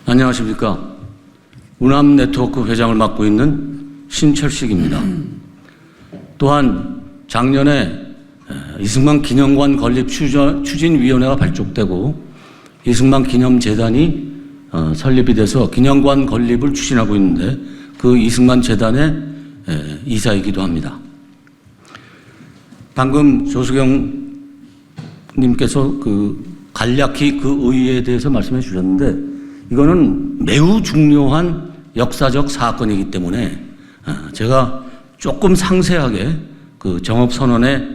안녕하십니까. 우남네트워크 회장을 맡고 있는 신철식입니다. 또한 작년에 이승만 기념관 건립 추진위원회가 발족되고 이승만 기념재단이 설립이 돼서 기념관 건립을 추진하고 있는데 그 이승만 재단의 이사이기도 합니다. 방금 조수경 님께서 간략히 그 의의에 대해서 말씀해 주셨는데 이거는 매우 중요한 역사적 사건이기 때문에 제가 조금 상세하게 그 정업선언의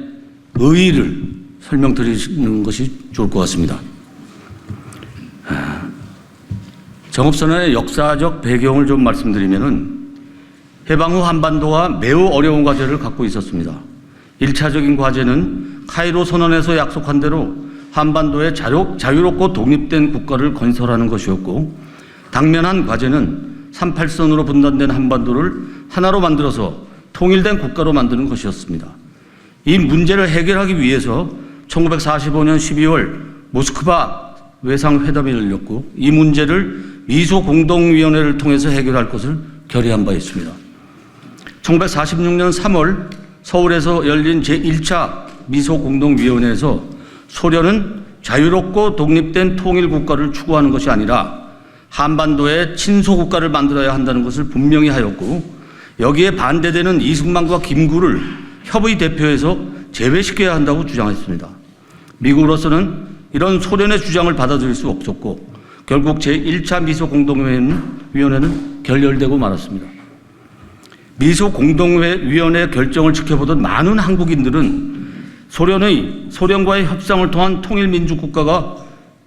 의의를 설명드리는 것이 좋을 것 같습니다. 정업선언의 역사적 배경을 좀 말씀드리면은 해방 후 한반도가 매우 어려운 과제를 갖고 있었습니다. 1차적인 과제는 카이로 선언에서 약속한 대로 한반도에 자유롭고 독립된 국가를 건설하는 것이었고, 당면한 과제는 38선으로 분단된 한반도를 하나로 만들어서 통일된 국가로 만드는 것이었습니다. 이 문제를 해결하기 위해서 1945년 12월 모스크바 외상회담이 열렸고, 이 문제를 미소공동위원회를 통해서 해결할 것을 결의한 바 있습니다. 1946년 3월 서울에서 열린 제1차 미소공동위원회에서 소련은 자유롭고 독립된 통일국가를 추구하는 것이 아니라 한반도에 친소국가를 만들어야 한다는 것을 분명히 하였고, 여기에 반대되는 이승만과 김구를 협의 대표에서 제외시켜야 한다고 주장했습니다. 미국으로서는 이런 소련의 주장을 받아들일 수 없었고 결국 제1차 미소공동위원회는 결렬되고 말았습니다. 미소공동위원회 결정을 지켜보던 많은 한국인들은 소련과의 협상을 통한 통일민주국가가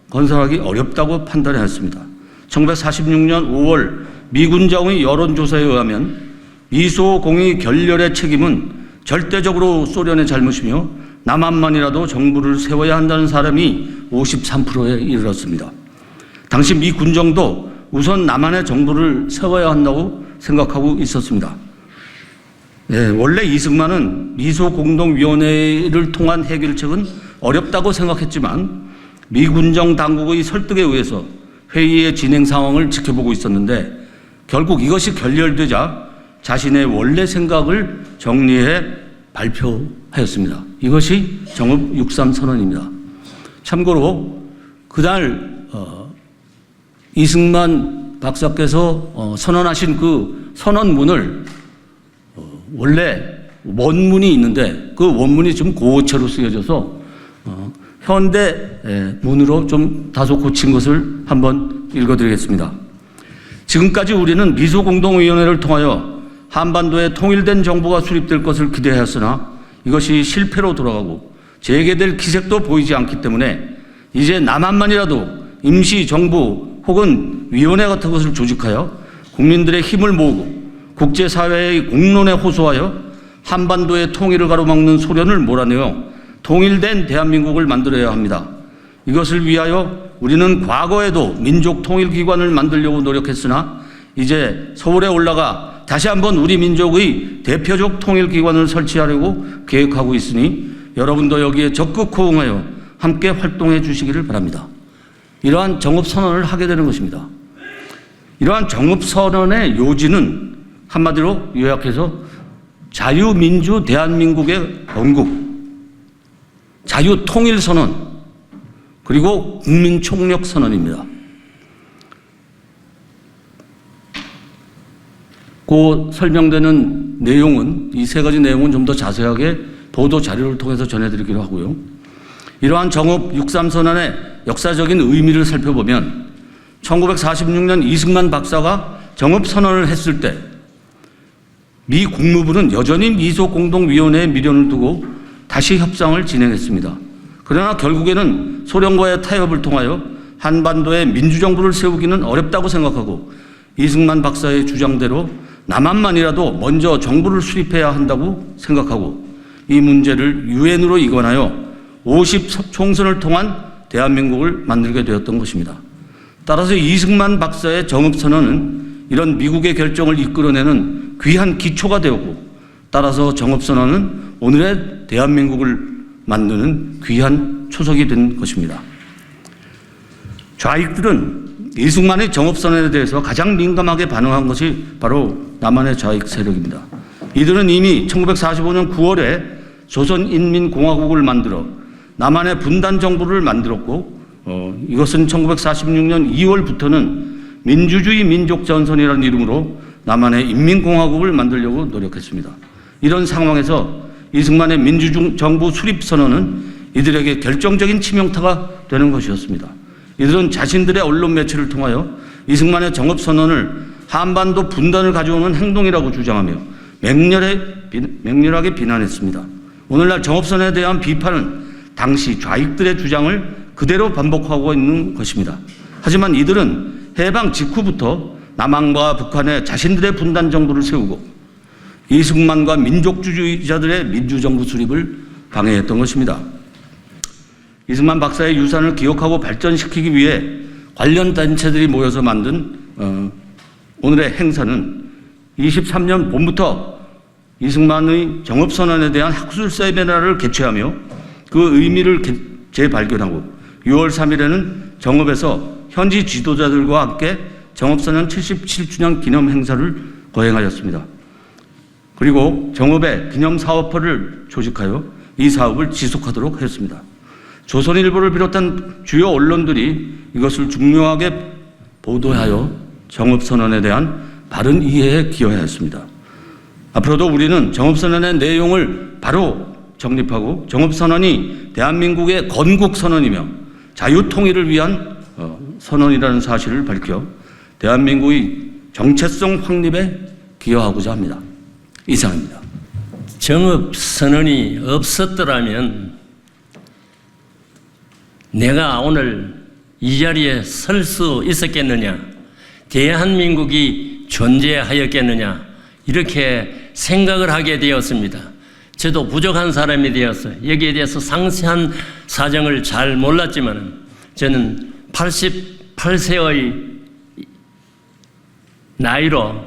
건설하기 어렵다고 판단했습니다. 1946년 5월 미군정의 여론조사에 의하면 미소공의 결렬의 책임은 절대적으로 소련의 잘못이며 남한만이라도 정부를 세워야 한다는 사람이 53%에 이르렀습니다. 당시 미 군정도 우선 남한의 정부를 세워야 한다고 생각하고 있었습니다. 원래 이승만은 미소공동위원회를 통한 해결책은 어렵다고 생각했지만 미 군정 당국의 설득에 의해서 회의의 진행 상황을 지켜보고 있었는데 결국 이것이 결렬되자 자신의 원래 생각을 정리해 발표하였습니다. 이것이 정읍 63선언입니다. 참고로 그날 이승만 박사께서 선언하신 그 선언문을 원래 원문이 있는데 그 원문이 좀 고어체로 쓰여져서 현대 문으로 좀 다소 고친 것을 한번 읽어드리겠습니다. 지금까지 우리는 미소공동위원회를 통하여 한반도에 통일된 정부가 수립될 것을 기대하였으나 이것이 실패로 돌아가고 재개될 기색도 보이지 않기 때문에 이제 남한만이라도 임시정부 혹은 위원회 같은 것을 조직하여 국민들의 힘을 모으고 국제사회의 공론에 호소하여 한반도의 통일을 가로막는 소련을 몰아내어 통일된 대한민국을 만들어야 합니다. 이것을 위하여 우리는 과거에도 민족통일기관을 만들려고 노력했으나 이제 서울에 올라가 다시 한번 우리 민족의 대표적 통일기관을 설치하려고 계획하고 있으니 여러분도 여기에 적극 호응하여 함께 활동해 주시기를 바랍니다. 이러한 정읍선언을 하게 되는 것입니다. 이러한 정읍선언의 요지는 한마디로 요약해서 자유민주 대한민국의 건국, 자유통일선언, 그리고 국민총력선언입니다. 그 설명되는 내용은 이 세 가지 내용은 좀 더 자세하게 보도 자료를 통해서 전해드리기로 하고요. 이러한 정읍 63선언의 역사적인 의미를 살펴보면 1946년 이승만 박사가 정읍선언을 했을 때 미 국무부는 여전히 미소공동위원회에 미련을 두고 다시 협상을 진행했습니다. 그러나 결국에는 소련과의 타협을 통하여 한반도에 민주정부를 세우기는 어렵다고 생각하고 이승만 박사의 주장대로 남한만이라도 먼저 정부를 수립해야 한다고 생각하고 이 문제를 유엔으로 이관하여 50총선을 통한 대한민국을 만들게 되었던 것입니다. 따라서 이승만 박사의 정읍선언은 이런 미국의 결정을 이끌어내는 귀한 기초가 되었고, 따라서 정읍선언은 오늘의 대한민국을 만드는 귀한 초석이 된 것입니다. 좌익들은 이승만의 정업선언에 대해서 가장 민감하게 반응한 것이 바로 남한의 좌익 세력입니다. 이들은 이미 1945년 9월에 조선인민공화국을 만들어 남한의 분단 정부를 만들었고 이것은 1946년 2월부터는 민주주의 민족전선이라는 이름으로 남한의 인민공화국을 만들려고 노력했습니다. 이런 상황에서 이승만의 민주정부 수립선언은 이들에게 결정적인 치명타가 되는 것이었습니다. 이들은 자신들의 언론 매체를 통하여 이승만의 정업선언을 한반도 분단을 가져오는 행동이라고 주장하며 맹렬하게 비난했습니다. 오늘날 정업선언에 대한 비판은 당시 좌익들의 주장을 그대로 반복하고 있는 것입니다. 하지만 이들은 해방 직후부터 남한과 북한에 자신들의 분단 정부를 세우고 이승만과 민족주의자들의 민주정부 수립을 방해했던 것입니다. 이승만 박사의 유산을 기억하고 발전시키기 위해 관련 단체들이 모여서 만든 오늘의 행사는 23년 봄부터 이승만의 정업선언에 대한 학술 세미나를 개최하며 그 의미를 재발견하고 6월 3일에는 정읍에서 현지 지도자들과 함께 정업선언 77주년 기념 행사를 거행하였습니다. 그리고 정읍에 기념사업회를 조직하여 이 사업을 지속하도록 했습니다. 조선일보를 비롯한 주요 언론들이 이것을 중요하게 보도하여 정업선언에 대한 바른 이해에 기여하였습니다. 앞으로도 우리는 정업선언의 내용을 바로 정립하고 정업선언이 대한민국의 건국선언이며 자유통일을 위한 선언이라는 사실을 밝혀 대한민국의 정체성 확립에 기여하고자 합니다. 이상입니다. 정업선언이 없었더라면 내가 오늘 이 자리에 설 수 있었겠느냐, 대한민국이 존재하였겠느냐, 이렇게 생각을 하게 되었습니다. 저도 부족한 사람이 되었어요. 여기에 대해서 상세한 사정을 잘 몰랐지만 저는 88세의 나이로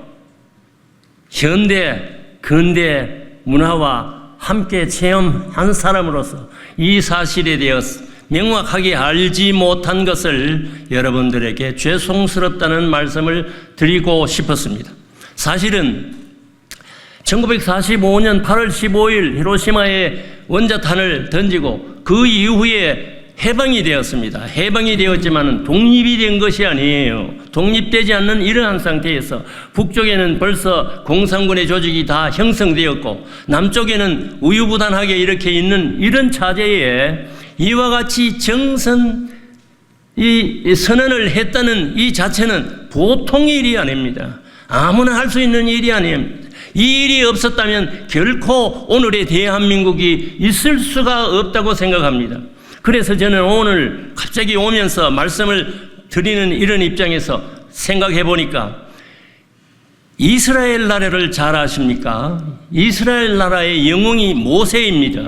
현대, 근대 문화와 함께 체험한 사람으로서 이 사실에 대해서 명확하게 알지 못한 것을 여러분들에게 죄송스럽다는 말씀을 드리고 싶었습니다. 사실은 1945년 8월 15일 히로시마에 원자탄을 던지고 그 이후에 해방이 되었습니다. 해방이 되었지만 독립이 된 것이 아니에요. 독립되지 않는 이러한 상태에서 북쪽에는 벌써 공산군의 조직이 다 형성되었고 남쪽에는 우유부단하게 이렇게 있는 이런 차제에 이와 같이 이 선언을 했다는 이 자체는 보통 일이 아닙니다. 아무나 할 수 있는 일이 아닙니다. 이 일이 없었다면 결코 오늘의 대한민국이 있을 수가 없다고 생각합니다. 그래서 저는 오늘 갑자기 오면서 말씀을 드리는 이런 입장에서 생각해 보니까 이스라엘 나라를 잘 아십니까? 이스라엘 나라의 영웅이 모세입니다.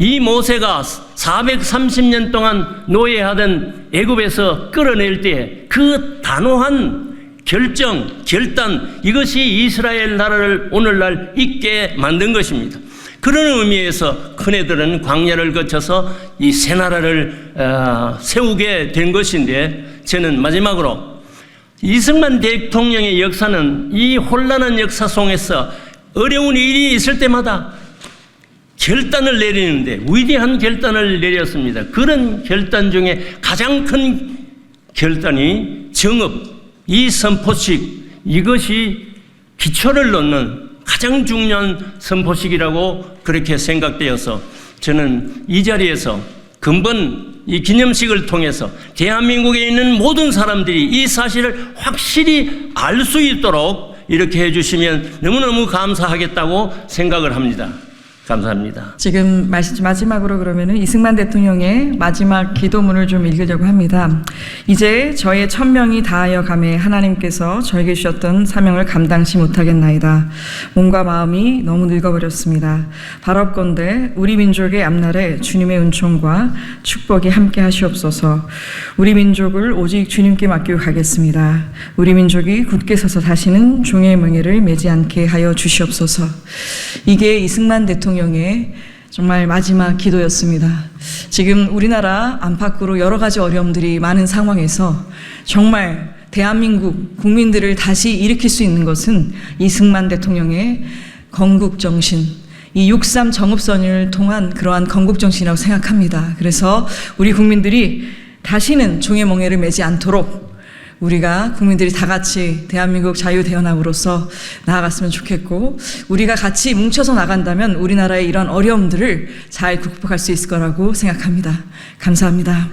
이 모세가 430년 동안 노예하던 애굽에서 끌어낼 때 그 단호한 결단, 이것이 이스라엘 나라를 오늘날 있게 만든 것입니다. 그런 의미에서 큰애들은 광야를 거쳐서 이 새 나라를 세우게 된 것인데 저는 마지막으로 이승만 대통령의 역사는 이 혼란한 역사 속에서 어려운 일이 있을 때마다 결단을 내리는데 위대한 결단을 내렸습니다. 그런 결단 중에 가장 큰 결단이 정업, 이 선포식, 이것이 기초를 놓는 가장 중요한 선포식이라고 그렇게 생각되어서 저는 이 자리에서 근본 이 기념식을 통해서 대한민국에 있는 모든 사람들이 이 사실을 확실히 알 수 있도록 이렇게 해주시면 너무너무 감사하겠다고 생각을 합니다. 감사합니다. 지금 마지막으로 그러면은 이승만 대통령의 마지막 기도문을 좀 읽으려고 합니다. 이제 저의 1000명이 다하여 가매 하나님께서 저에게 주셨던 사명을 감당치 못하겠나이다. 몸과 마음이 너무 늙어버렸습니다. 바랍건대 우리 민족의 앞날에 주님의 은총과 축복이 함께 하시옵소서. 우리 민족을 오직 주님께 맡기고 가겠습니다. 우리 민족이 굳게 서서 다시는 종의 멍에를 매지 않게 하여 주시옵소서. 이게 이승만 대통령의 정말 마지막 기도였습니다. 지금 우리나라 안팎으로 여러 가지 어려움들이 많은 상황에서 정말 대한민국 국민들을 다시 일으킬 수 있는 것은 이승만 대통령의 건국정신, 이 6.3 정읍선을 통한 그러한 건국정신이라고 생각합니다. 그래서 우리 국민들이 다시는 종의 멍에를 매지 않도록 우리가 국민들이 다 같이 대한민국 자유대연합으로서 나아갔으면 좋겠고, 우리가 같이 뭉쳐서 나간다면 우리나라의 이런 어려움들을 잘 극복할 수 있을 거라고 생각합니다. 감사합니다.